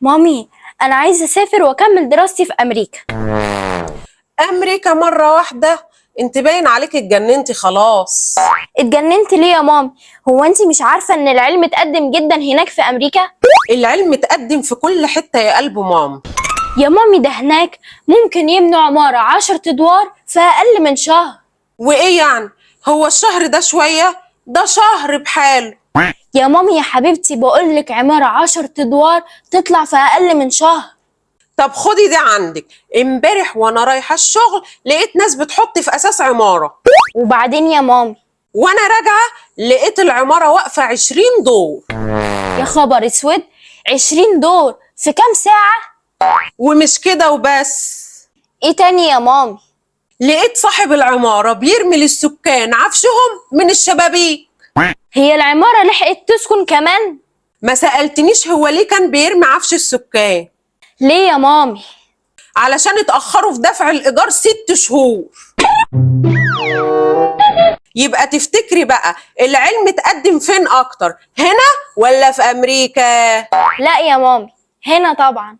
مامي، أنا عايزة أسافر وأكمل دراستي في أمريكا. أمريكا مرة واحدة؟ انت باين عليك اتجننتي خلاص. اتجننت ليه يا مامي؟ هو أنت مش عارفة إن العلم اتقدم جدا هناك في أمريكا؟ العلم اتقدم في كل حتة يا قلب ماما. يا مامي، ده هناك ممكن يبنوا عمارة 10 أدوار في أقل من شهر. وإيه يعني؟ هو الشهر ده شوية؟ ده شهر بحاله. يا مامي يا حبيبتي، بقولك عمارة 10 أدوار تطلع في أقل من شهر. طب خدي دي عندك، امبارح وانا رايحة الشغل لقيت ناس بتحط في أساس عمارة، وبعدين يا مامي؟ وانا راجعة لقيت العمارة واقفة 20 دور. يا خبر اسود، 20 دور في كام ساعة؟ ومش كده وبس، ايه تاني يا مامي؟ لقيت صاحب العمارة بيرمي للسكان عفشهم من الشبابيك. هي العمارة لحقت تسكن كمان؟ ما سألتنيش هو ليه كان بيرمي عفش السكان؟ ليه يا مامي؟ علشان اتأخروا في دفع الإيجار 6 شهور. يبقى تفتكري بقى العلم اتقدم فين أكتر، هنا ولا في أمريكا؟ لا يا مامي، هنا طبعا.